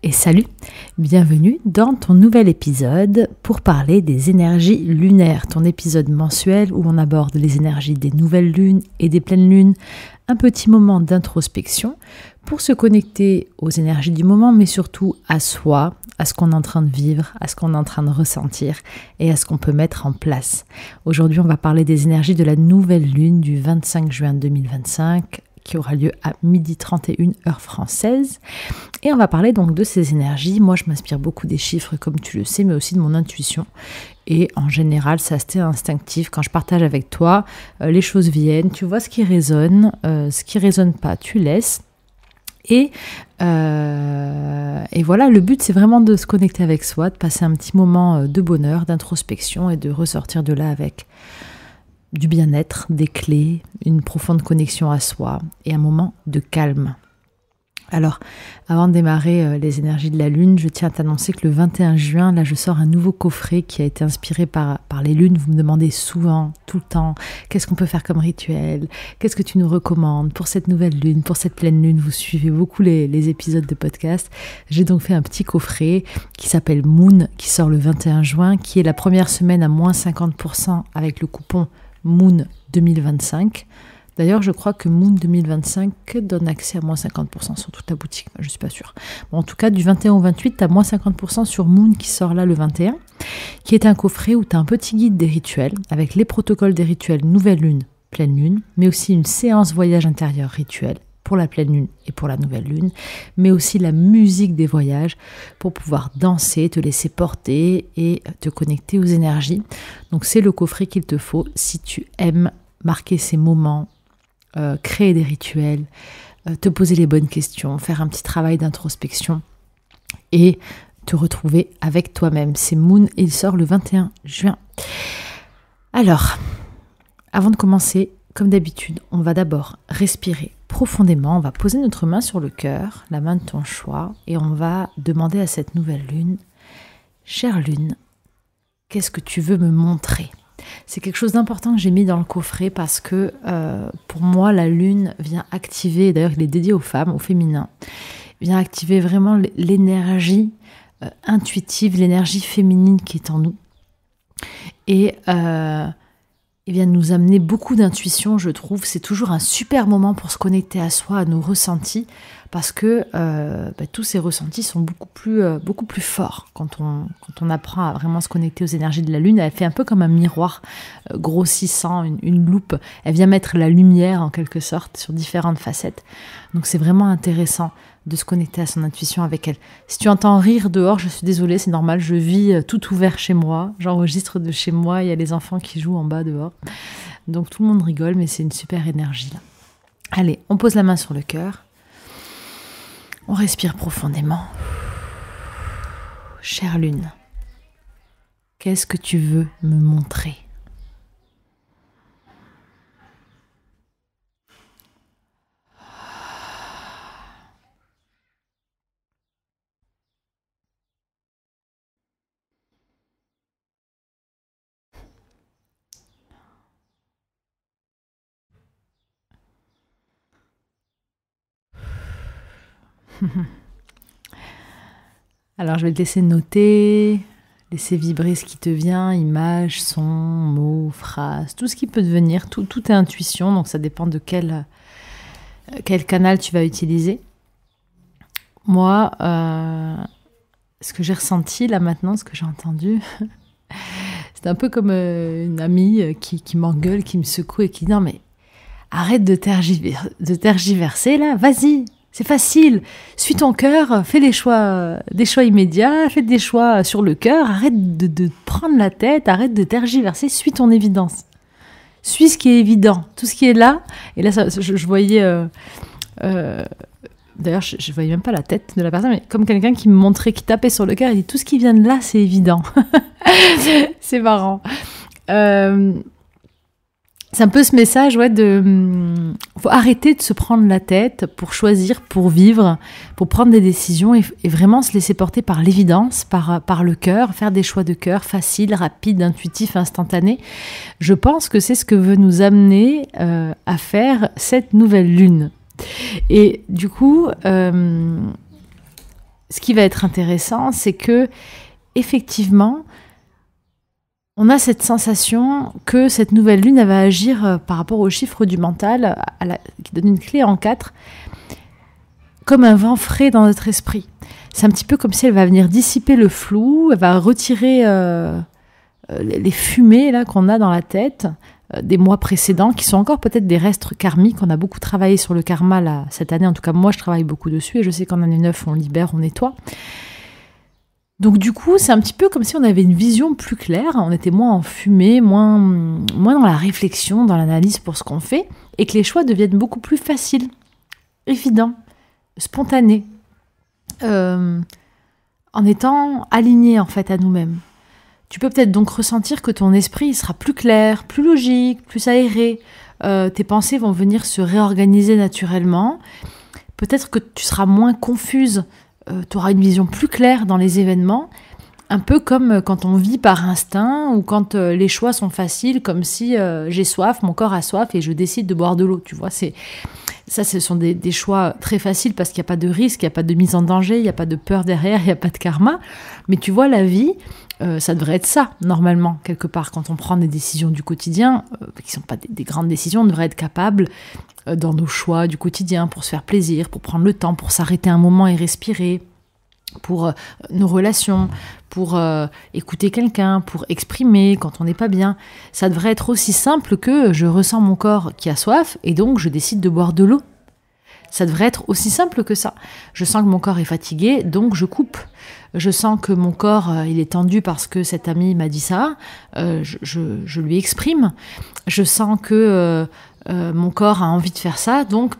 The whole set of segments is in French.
et salut, bienvenue dans ton nouvel épisode pour parler des énergies lunaires, ton épisode mensuel où on aborde les énergies des nouvelles lunes et des pleines lunes, un petit moment d'introspection pour se connecter aux énergies du moment, mais surtout à soi, à ce qu'on est en train de vivre, à ce qu'on est en train de ressentir et à ce qu'on peut mettre en place. Aujourd'hui, on va parler des énergies de la nouvelle lune du 25 juin 2025, qui aura lieu à 12h31 heure française. Et on va parler donc de ces énergies. Moi, je m'inspire beaucoup des chiffres, comme tu le sais, mais aussi de mon intuition. Et en général, c'est assez instinctif. Quand je partage avec toi, les choses viennent. Tu vois ce qui résonne pas, tu laisses. Et voilà, le but, c'est vraiment de se connecter avec soi, de passer un petit moment de bonheur, d'introspection et de ressortir de là avec du bien-être, des clés, une profonde connexion à soi et un moment de calme. Alors, avant de démarrer les énergies de la lune, je tiens à t'annoncer que le 21 juin, là, je sors un nouveau coffret qui a été inspiré par les lunes. Vous me demandez souvent, tout le temps, qu'est-ce qu'on peut faire comme rituel? Qu'est-ce que tu nous recommandes pour cette nouvelle lune, pour cette pleine lune? Vous suivez beaucoup les épisodes de podcast. J'ai donc fait un petit coffret qui s'appelle Moon, qui sort le 21 juin, qui est la première semaine à moins 50% avec le coupon Moon 2025. D'ailleurs, je crois que Moon 2025 donne accès à moins 50% sur toute la boutique. Je ne suis pas sûre. Bon, en tout cas, du 21 au 28, tu as moins 50% sur Moon qui sort là le 21, qui est un coffret où tu as un petit guide des rituels avec les protocoles des rituels nouvelle lune, pleine lune, mais aussi une séance voyage intérieur rituel pour la pleine lune et pour la nouvelle lune, mais aussi la musique des voyages pour pouvoir danser, te laisser porter et te connecter aux énergies. Donc c'est le coffret qu'il te faut si tu aimes marquer ces moments, créer des rituels, te poser les bonnes questions, faire un petit travail d'introspection et te retrouver avec toi-même. C'est Moon et il sort le 21 juin. Alors, avant de commencer, comme d'habitude, on va d'abord respirer profondément. On va poser notre main sur le cœur, la main de ton choix, et on va demander à cette nouvelle lune, chère lune, qu'est-ce que tu veux me montrer ? C'est quelque chose d'important que j'ai mis dans le coffret parce que pour moi, la lune vient activer, d'ailleurs il est dédié aux femmes, au féminin, vient activer vraiment l'énergie intuitive, l'énergie féminine qui est en nous. Et vient nous amener beaucoup d'intuition, je trouve. C'est toujours un super moment pour se connecter à soi, à nos ressentis, parce que tous ces ressentis sont beaucoup plus forts quand on apprend à vraiment se connecter aux énergies de la lune. Elle fait un peu comme un miroir grossissant, une loupe. Elle vient mettre la lumière en quelque sorte sur différentes facettes. Donc c'est vraiment intéressant de se connecter à son intuition avec elle. Si tu entends rire dehors, je suis désolée, c'est normal, je vis tout ouvert chez moi, j'enregistre de chez moi, il y a les enfants qui jouent en bas dehors. Donc tout le monde rigole, mais c'est une super énergie là. Allez, on pose la main sur le cœur, on respire profondément. Chère lune, qu'est-ce que tu veux me montrer ? Alors je vais te laisser noter, laisser vibrer ce qui te vient, images, sons, mots, phrases, tout ce qui peut te venir, tout est intuition, donc ça dépend de quel canal tu vas utiliser. Moi, ce que j'ai ressenti là maintenant, ce que j'ai entendu, c'est un peu comme une amie qui m'engueule, qui me secoue et qui dit « Non mais arrête de tergiverser là, vas-y !» C'est facile, suis ton cœur, fais des choix immédiats, fais des choix sur le cœur, arrête de prendre la tête, arrête de tergiverser, suis ton évidence. Suis ce qui est évident, tout ce qui est là. Et là, je voyais, d'ailleurs, je voyais même pas la tête de la personne, mais comme quelqu'un qui me montrait, qui tapait sur le cœur, il dit tout ce qui vient de là, c'est évident. C'est marrant. C'est un peu ce message, faut arrêter de se prendre la tête pour choisir, pour vivre, pour prendre des décisions et vraiment se laisser porter par l'évidence, par le cœur, faire des choix de cœur faciles, rapides, intuitifs, instantanés. Je pense que c'est ce que veut nous amener à faire cette nouvelle lune. Et du coup, ce qui va être intéressant, c'est que effectivement, on a cette sensation que cette nouvelle lune, elle va agir par rapport au chiffre du mental, qui donne une clé en 4, comme un vent frais dans notre esprit. C'est un petit peu comme si elle va venir dissiper le flou, elle va retirer les fumées là qu'on a dans la tête des mois précédents, qui sont encore peut-être des restes karmiques. On a beaucoup travaillé sur le karma là, cette année, en tout cas moi je travaille beaucoup dessus, et je sais qu'en année 9 on libère, on nettoie. Donc du coup, c'est un petit peu comme si on avait une vision plus claire, on était moins en fumée, moins dans la réflexion, dans l'analyse pour ce qu'on fait, et que les choix deviennent beaucoup plus faciles, évidents, spontanés, en étant alignés en fait à nous-mêmes. Tu peux peut-être donc ressentir que ton esprit sera plus clair, plus logique, plus aéré, tes pensées vont venir se réorganiser naturellement, peut-être que tu seras moins confuse, tu auras une vision plus claire dans les événements, un peu comme quand on vit par instinct ou quand les choix sont faciles, comme si j'ai soif, mon corps a soif et je décide de boire de l'eau. Tu vois, ça, ce sont des choix très faciles parce qu'il n'y a pas de risque, il n'y a pas de mise en danger, il n'y a pas de peur derrière, il n'y a pas de karma. Mais tu vois, la vie, ça devrait être ça, normalement, quelque part. Quand on prend des décisions du quotidien, qui ne sont pas des grandes décisions, on devrait être capable dans nos choix du quotidien, pour se faire plaisir, pour prendre le temps, pour s'arrêter un moment et respirer, pour nos relations, pour écouter quelqu'un, pour exprimer quand on n'est pas bien. Ça devrait être aussi simple que je ressens mon corps qui a soif et donc je décide de boire de l'eau. Ça devrait être aussi simple que ça. Je sens que mon corps est fatigué, donc je coupe. Je sens que mon corps il est tendu parce que cet ami m'a dit ça, je lui exprime. Je sens que mon corps a envie de faire ça, donc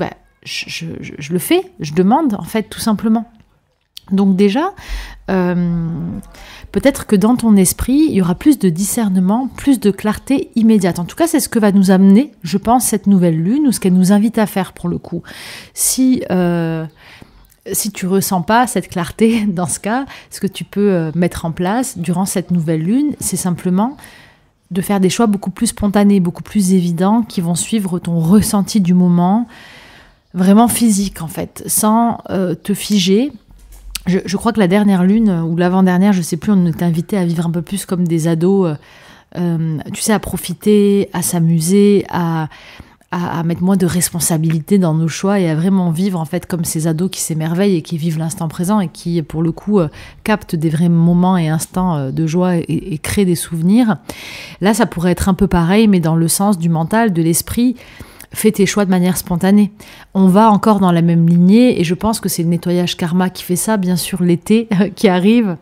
je le fais, je demande en fait tout simplement. Donc déjà, peut-être que dans ton esprit, il y aura plus de discernement, plus de clarté immédiate. En tout cas, c'est ce que va nous amener, je pense, cette nouvelle lune, ou ce qu'elle nous invite à faire pour le coup. Si tu ressens pas cette clarté, dans ce cas, ce que tu peux mettre en place durant cette nouvelle lune, c'est simplement de faire des choix beaucoup plus spontanés, beaucoup plus évidents, qui vont suivre ton ressenti du moment, vraiment physique en fait, sans te figer. Je crois que la dernière lune, ou l'avant-dernière, je sais plus, on était invité à vivre un peu plus comme des ados, tu sais, à profiter, à s'amuser, à mettre moins de responsabilité dans nos choix et à vraiment vivre en fait comme ces ados qui s'émerveillent et qui vivent l'instant présent et qui, pour le coup, captent des vrais moments et instants de joie et créent des souvenirs. Là, ça pourrait être un peu pareil, mais dans le sens du mental, de l'esprit. Fais tes choix de manière spontanée. On va encore dans la même lignée et je pense que c'est le nettoyage karma qui fait ça. Bien sûr, l'été qui arrive,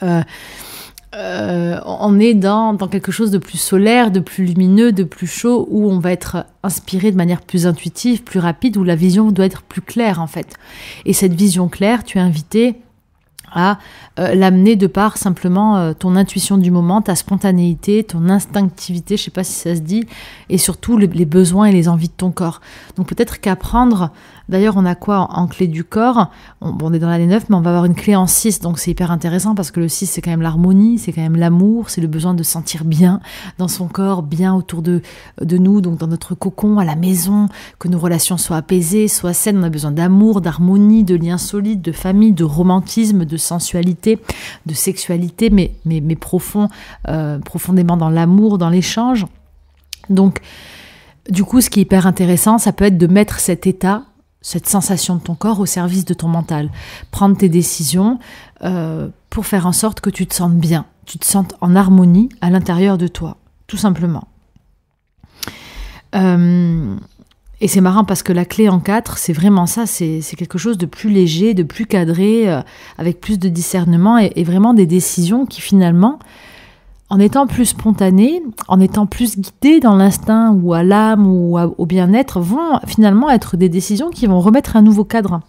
on est dans quelque chose de plus solaire, de plus lumineux, de plus chaud, où on va être inspiré de manière plus intuitive, plus rapide, où la vision doit être plus claire en fait. Et cette vision claire, tu es invité à l'amener de par simplement ton intuition du moment, ta spontanéité, ton instinctivité, je ne sais pas si ça se dit, et surtout les besoins et les envies de ton corps. Donc peut-être qu'apprendre, d'ailleurs on a quoi en clé du corps, on est dans l'année 9, mais on va avoir une clé en 6, donc c'est hyper intéressant parce que le 6 c'est quand même l'harmonie, c'est quand même l'amour, c'est le besoin de se sentir bien dans son corps, bien autour de nous, donc dans notre cocon, à la maison, que nos relations soient apaisées, soient saines, on a besoin d'amour, d'harmonie, de liens solides, de famille, de romantisme, de sensualité, de sexualité, mais profondément dans l'amour, dans l'échange. Donc, du coup, ce qui est hyper intéressant, ça peut être de mettre cet état, cette sensation de ton corps au service de ton mental. Prendre tes décisions pour faire en sorte que tu te sentes bien, tu te sentes en harmonie à l'intérieur de toi, tout simplement. Et c'est marrant parce que la clé en 4, c'est vraiment ça, c'est quelque chose de plus léger, de plus cadré, avec plus de discernement et vraiment des décisions qui finalement, en étant plus spontanées, en étant plus guidées dans l'instinct ou à l'âme ou au bien-être, vont finalement être des décisions qui vont remettre un nouveau cadre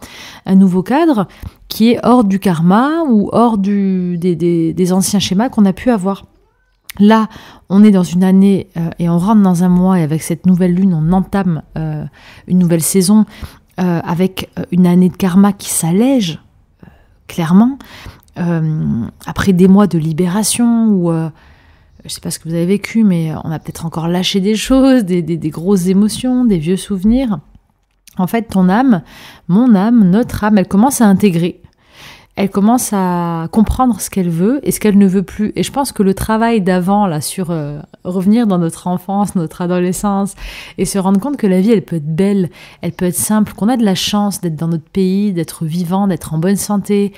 qui est hors du karma ou hors des anciens schémas qu'on a pu avoir. Là, on est dans une année et on rentre dans un mois et avec cette nouvelle lune, on entame une nouvelle saison avec une année de karma qui s'allège, clairement. Après des mois de libération où, je ne sais pas ce que vous avez vécu, mais on a peut-être encore lâché des choses, des grosses émotions, des vieux souvenirs. En fait, ton âme, mon âme, notre âme, elle commence à intégrer. elle commence à comprendre ce qu'elle veut et ce qu'elle ne veut plus. Et je pense que le travail d'avant, là, sur revenir dans notre enfance, notre adolescence, et se rendre compte que la vie, elle peut être belle, elle peut être simple, qu'on a de la chance d'être dans notre pays, d'être vivant, d'être en bonne santé,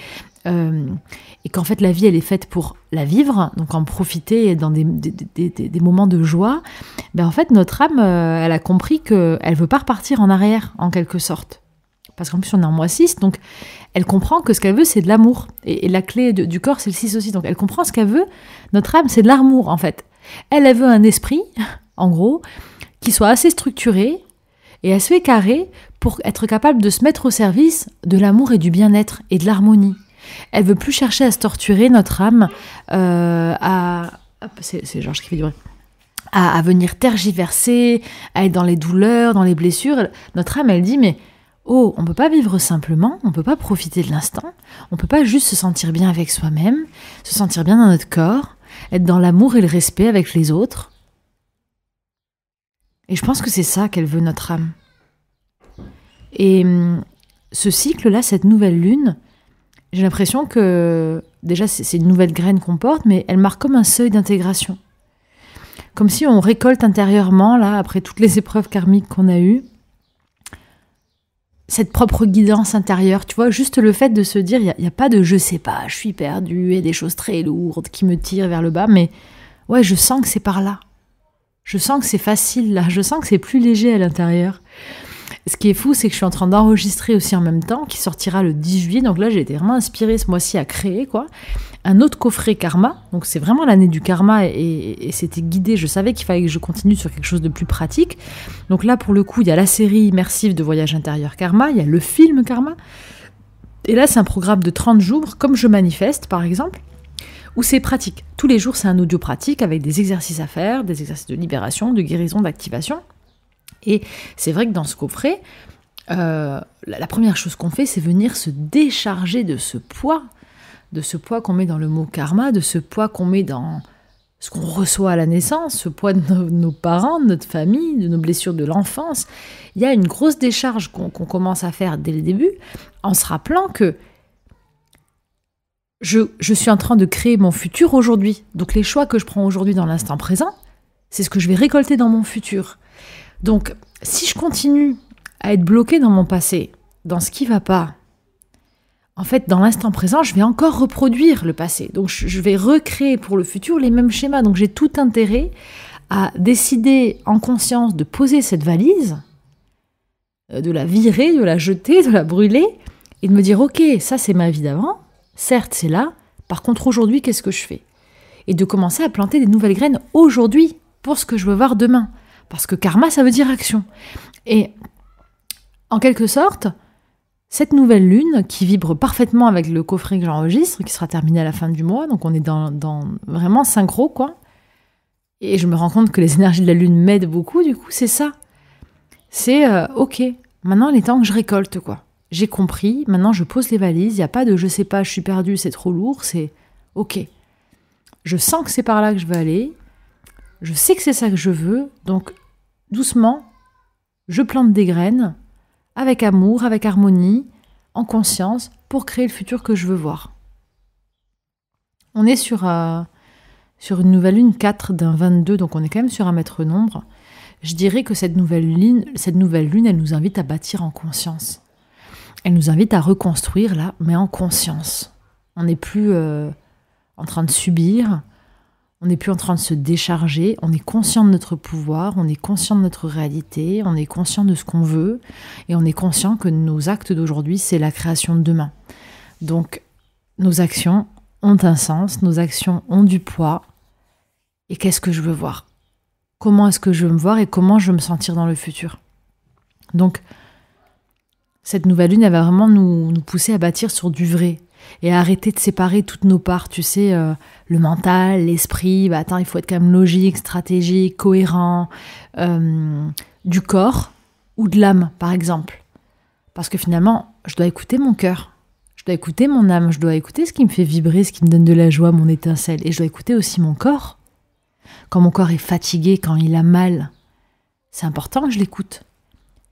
et qu'en fait, la vie, elle est faite pour la vivre, donc en profiter dans des moments de joie. Ben, en fait, notre âme, elle a compris qu'elle ne veut pas repartir en arrière, en quelque sorte. Parce qu'en plus, on est en mois 6, donc elle comprend que ce qu'elle veut, c'est de l'amour. Et la clé du corps, c'est le 6 aussi. Donc elle comprend ce qu'elle veut. Notre âme, c'est de l'amour, en fait. Elle veut un esprit, en gros, qui soit assez structuré et assez carré pour être capable de se mettre au service de l'amour et du bien-être et de l'harmonie. Elle veut plus chercher à se torturer, notre âme, c'est Georges qui fait du bruit. À venir tergiverser, à être dans les douleurs, dans les blessures. Notre âme, elle dit, mais oh, on peut pas vivre simplement, on peut pas profiter de l'instant, on peut pas juste se sentir bien avec soi-même, se sentir bien dans notre corps, être dans l'amour et le respect avec les autres. Et je pense que c'est ça qu'elle veut, notre âme. Et ce cycle-là, cette nouvelle lune, j'ai l'impression que, déjà, c'est une nouvelle graine qu'on porte, mais elle marque comme un seuil d'intégration. Comme si on récolte intérieurement, là, après toutes les épreuves karmiques qu'on a eues, cette propre guidance intérieure, tu vois, juste le fait de se dire, il n'y a pas de je sais pas, je suis perdu, et des choses très lourdes qui me tirent vers le bas, mais ouais, je sens que c'est par là. Je sens que c'est facile là, je sens que c'est plus léger à l'intérieur. Ce qui est fou, c'est que je suis en train d'enregistrer aussi en même temps, qui sortira le 10 juillet, donc là j'ai été vraiment inspirée ce mois-ci à créer, quoi, un autre coffret karma, donc c'est vraiment l'année du karma, et c'était guidé, je savais qu'il fallait que je continue sur quelque chose de plus pratique. Donc là, pour le coup, il y a la série immersive de Voyage intérieur karma, il y a le film karma, et là c'est un programme de 30 jours, comme je manifeste par exemple, où c'est pratique. Tous les jours, c'est un audio pratique avec des exercices à faire, des exercices de libération, de guérison, d'activation. Et c'est vrai que dans ce coffret, la première chose qu'on fait, c'est venir se décharger de ce poids qu'on met dans le mot karma, de ce poids qu'on met dans ce qu'on reçoit à la naissance, ce poids de nos parents, de notre famille, de nos blessures de l'enfance. Il y a une grosse décharge qu'on commence à faire dès le début, en se rappelant que je suis en train de créer mon futur aujourd'hui. Donc les choix que je prends aujourd'hui dans l'instant présent, c'est ce que je vais récolter dans mon futur. Donc, si je continue à être bloquée dans mon passé, dans ce qui ne va pas, en fait, dans l'instant présent, je vais encore reproduire le passé. Donc, je vais recréer pour le futur les mêmes schémas. Donc, j'ai tout intérêt à décider en conscience de poser cette valise, de la virer, de la jeter, de la brûler, et de me dire, ok, ça c'est ma vie d'avant, certes c'est là, par contre aujourd'hui, qu'est-ce que je fais ? Et de commencer à planter des nouvelles graines aujourd'hui, pour ce que je veux voir demain. Parce que karma, ça veut dire action. Et en quelque sorte, cette nouvelle lune qui vibre parfaitement avec le coffret que j'enregistre, qui sera terminé à la fin du mois, donc on est dans vraiment synchro, quoi. Et je me rends compte que les énergies de la lune m'aident beaucoup, du coup, c'est ça. C'est, ok, maintenant il est temps que je récolte, quoi. J'ai compris, maintenant je pose les valises, il n'y a pas de je sais pas, je suis perdue, c'est trop lourd, c'est ok. Je sens que c'est par là que je veux aller, je sais que c'est ça que je veux, donc doucement, je plante des graines, avec amour, avec harmonie, en conscience, pour créer le futur que je veux voir. On est sur une nouvelle lune 4 d'un 22, donc on est quand même sur un maître nombre. Je dirais que cette nouvelle lune, elle nous invite à bâtir en conscience. Elle nous invite à reconstruire, là, mais en conscience. On n'est plus en train de subir, on n'est plus en train de se décharger, on est conscient de notre pouvoir, on est conscient de notre réalité, on est conscient de ce qu'on veut, et on est conscient que nos actes d'aujourd'hui, c'est la création de demain. Donc, nos actions ont un sens, nos actions ont du poids, et qu'est-ce que je veux voir ? Comment est-ce que je veux me voir et comment je veux me sentir dans le futur ? Donc, cette nouvelle lune, elle va vraiment nous pousser à bâtir sur du vrai, et à arrêter de séparer toutes nos parts, tu sais, le mental, l'esprit, attends, il faut être quand même logique, stratégique, cohérent, du corps ou de l'âme, par exemple. Parce que finalement, je dois écouter mon cœur, je dois écouter mon âme, je dois écouter ce qui me fait vibrer, ce qui me donne de la joie, mon étincelle, et je dois écouter aussi mon corps. Quand mon corps est fatigué, quand il a mal, c'est important que je l'écoute.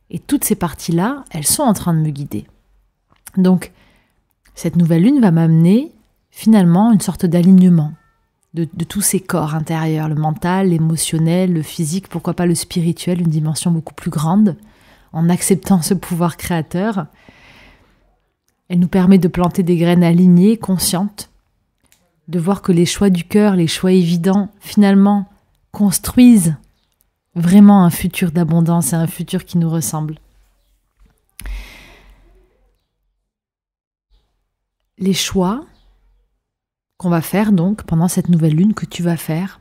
Et toutes ces parties-là, elles sont en train de me guider. Donc, Cette nouvelle lune va m'amener finalement une sorte d'alignement de tous ces corps intérieurs, le mental, l'émotionnel, le physique, pourquoi pas le spirituel, une dimension beaucoup plus grande, en acceptant ce pouvoir créateur. Elle nous permet de planter des graines alignées, conscientes, de voir que les choix du cœur, les choix évidents, finalement, construisent vraiment un futur d'abondance et un futur qui nous ressemble. Les choix qu'on va faire donc pendant cette nouvelle lune que tu vas faire,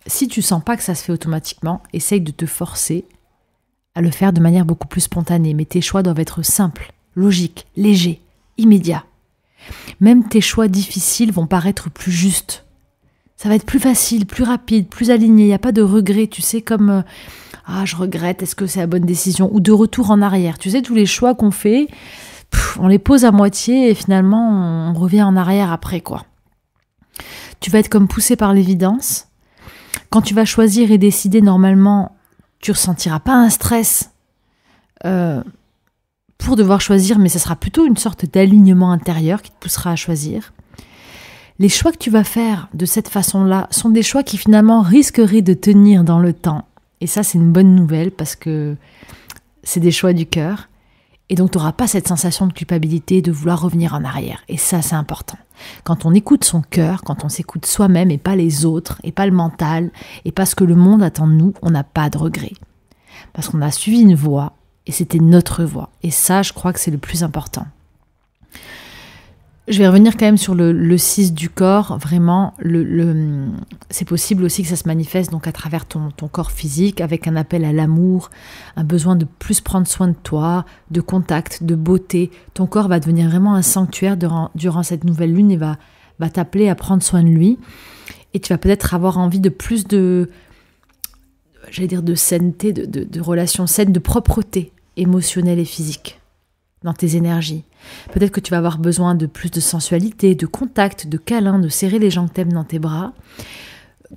si tu sens pas que ça se fait automatiquement, essaye de te forcer à le faire de manière beaucoup plus spontanée. Mais tes choix doivent être simples, logiques, légers, immédiats. Même tes choix difficiles vont paraître plus justes. Ça va être plus facile, plus rapide, plus aligné. Il n'y a pas de regret, tu sais, comme je regrette, est-ce que c'est la bonne décision? Ou de retour en arrière. Tu sais, tous les choix qu'on fait, on les pose à moitié et finalement, on revient en arrière après, quoi. Tu vas être comme poussé par l'évidence. Quand tu vas choisir et décider, normalement, tu ne ressentiras pas un stress pour devoir choisir, mais ce sera plutôt une sorte d'alignement intérieur qui te poussera à choisir. Les choix que tu vas faire de cette façon-là sont des choix qui finalement risqueraient de tenir dans le temps. Et ça, c'est une bonne nouvelle parce que c'est des choix du cœur. Et donc, tu n'auras pas cette sensation de culpabilité de vouloir revenir en arrière. Et ça, c'est important. Quand on écoute son cœur, quand on s'écoute soi-même et pas les autres, et pas le mental, et pas ce que le monde attend de nous, on n'a pas de regret. Parce qu'on a suivi une voie, et c'était notre voie. Et ça, je crois que c'est le plus important. Je vais revenir quand même sur le 6 du corps. Vraiment, c'est possible aussi que ça se manifeste donc à travers ton corps physique, avec un appel à l'amour, un besoin de plus prendre soin de toi, de contact, de beauté. Ton corps va devenir vraiment un sanctuaire durant cette nouvelle lune et va t'appeler à prendre soin de lui. Et tu vas peut-être avoir envie de plus de sainteté, de relations saines, de propreté émotionnelle et physique dans tes énergies. Peut-être que tu vas avoir besoin de plus de sensualité, de contact, de câlin, de serrer les gens que t'aimes dans tes bras.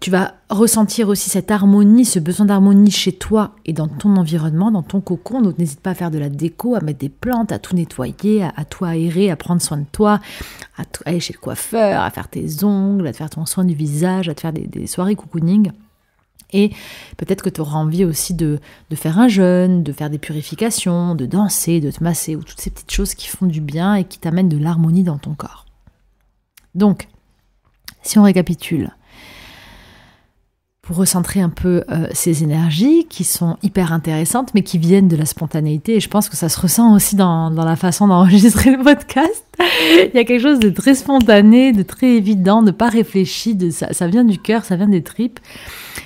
Tu vas ressentir aussi cette harmonie, ce besoin d'harmonie chez toi et dans ton environnement, dans ton cocon. Donc n'hésite pas à faire de la déco, à mettre des plantes, à tout nettoyer, à tout aérer, à prendre soin de toi, à aller chez le coiffeur, à faire tes ongles, à te faire ton soin du visage, à te faire des soirées cocooning. Et peut-être que tu auras envie aussi de faire un jeûne, de faire des purifications, de danser, de te masser, ou toutes ces petites choses qui font du bien et qui t'amènent de l'harmonie dans ton corps. Donc, si on récapitule, pour recentrer un peu ces énergies qui sont hyper intéressantes, mais qui viennent de la spontanéité, et je pense que ça se ressent aussi dans la façon d'enregistrer le podcast. Il y a quelque chose de très spontané, de très évident, de pas réfléchi, ça vient du cœur, ça vient des tripes.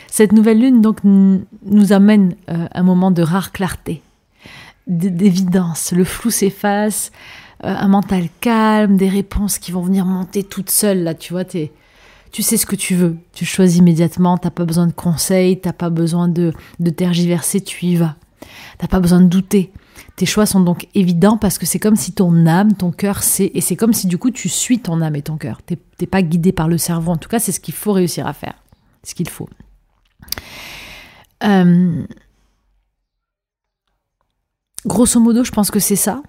Cette nouvelle lune donc nous amène un moment de rare clarté, d'évidence. Le flou s'efface, un mental calme, des réponses qui vont venir monter toutes seules. Là, tu vois, tu sais ce que tu veux. Tu choisis immédiatement, t'as pas besoin de conseils, t'as pas besoin de tergiverser, tu y vas. T'as pas besoin de douter. Tes choix sont donc évidents parce que c'est comme si ton âme, ton cœur sait, et c'est comme si du coup tu suis ton âme et ton cœur. T'es pas guidé par le cerveau. En tout cas, c'est ce qu'il faut réussir à faire. C'est ce qu'il faut. Grosso modo, je pense que c'est ça.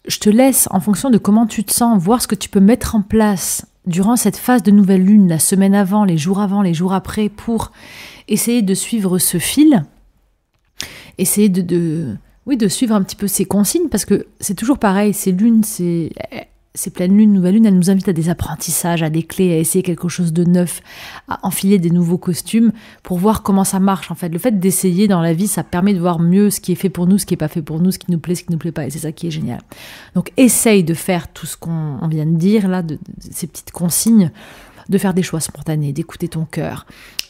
Je te laisse, en fonction de comment tu te sens, voir ce que tu peux mettre en place durant cette phase de nouvelle lune, la semaine avant, les jours après, pour essayer de suivre ce fil, essayer de suivre un petit peu ces consignes, parce que c'est toujours pareil, ces lunes, ces pleines lunes, nouvelles lunes, elles nous invitent à des apprentissages, à des clés, à essayer quelque chose de neuf, à enfiler des nouveaux costumes pour voir comment ça marche en fait. Le fait d'essayer dans la vie, ça permet de voir mieux ce qui est fait pour nous, ce qui n'est pas fait pour nous, ce qui nous plaît, ce qui ne nous plaît pas, et c'est ça qui est génial. Donc essaye de faire tout ce qu'on vient de dire là, de ces petites consignes, de faire des choix spontanés, d'écouter ton cœur,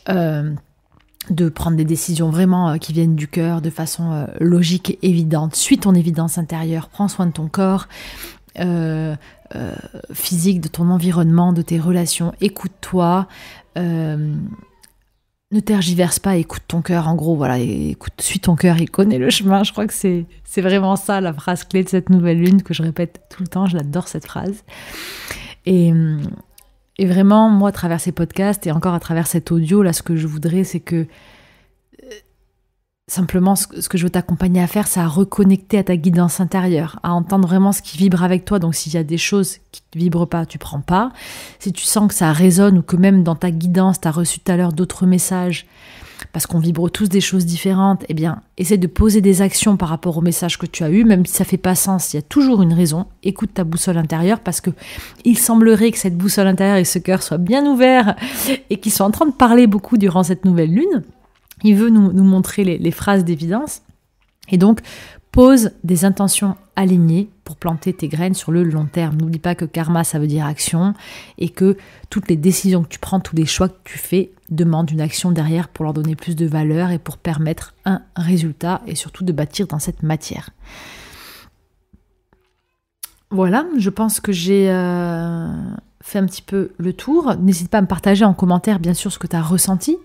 de prendre des décisions vraiment qui viennent du cœur de façon logique et évidente. Suis ton évidence intérieure, prends soin de ton corps, physique, de ton environnement, de tes relations. Écoute-toi, ne tergiverse pas, écoute ton cœur. En gros, voilà, suis ton cœur, il connaît le chemin. Je crois que c'est vraiment ça la phrase clé de cette nouvelle lune que je répète tout le temps. Je l'adore cette phrase. Et vraiment, moi, à travers ces podcasts et encore à travers cet audio, là, ce que je voudrais, c'est que Simplement, ce que je veux t'accompagner à faire, c'est à reconnecter à ta guidance intérieure, à entendre vraiment ce qui vibre avec toi. Donc, s'il y a des choses qui ne vibrent pas, tu prends pas. Si tu sens que ça résonne ou que même dans ta guidance, tu as reçu tout à l'heure d'autres messages, parce qu'on vibre tous des choses différentes, eh bien, essaie de poser des actions par rapport au message que tu as eu, même si ça fait pas sens, il y a toujours une raison. Écoute ta boussole intérieure, parce que il semblerait que cette boussole intérieure et ce cœur soient bien ouverts et qu'ils soient en train de parler beaucoup durant cette nouvelle lune. Il veut nous montrer les phrases d'évidence. Et donc, pose des intentions alignées pour planter tes graines sur le long terme. N'oublie pas que karma, ça veut dire action, et que toutes les décisions que tu prends, tous les choix que tu fais, demandent une action derrière pour leur donner plus de valeur et pour permettre un résultat, et surtout de bâtir dans cette matière. Voilà, je pense que j'ai fait un petit peu le tour. N'hésite pas à me partager en commentaire, bien sûr, ce que tu as ressenti.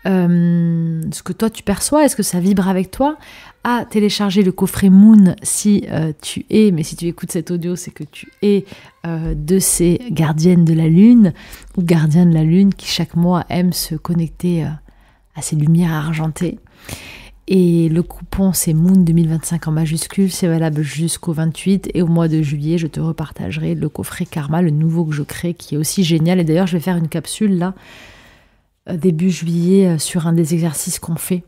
Ce que toi tu perçois, est-ce que ça vibre avec toi, à télécharger le coffret Moon si tu es, mais si tu écoutes cet audio, c'est que tu es de ces gardiennes de la lune ou gardiens de la lune qui chaque mois aiment se connecter à ces lumières argentées. Et le coupon c'est Moon 2025 en majuscule, c'est valable jusqu'au 28, et au mois de juillet je te repartagerai le coffret Karma, le nouveau que je crée, qui est aussi génial. Et d'ailleurs je vais faire une capsule là début juillet sur un des exercices qu'on fait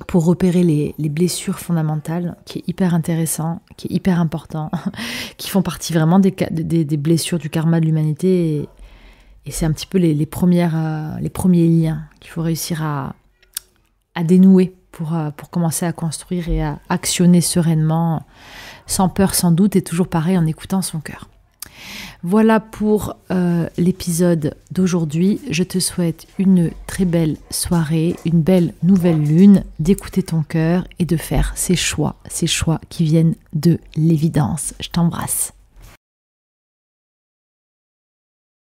pour repérer les blessures fondamentales, qui est hyper intéressant, qui est hyper important, qui font partie vraiment des blessures du karma de l'humanité, et c'est un petit peu les premiers liens qu'il faut réussir à dénouer pour commencer à construire et à actionner sereinement, sans peur, sans doute, et toujours pareil en écoutant son cœur. Voilà pour l'épisode d'aujourd'hui. Je te souhaite une très belle soirée, une belle nouvelle lune, d'écouter ton cœur et de faire ces choix qui viennent de l'évidence. Je t'embrasse.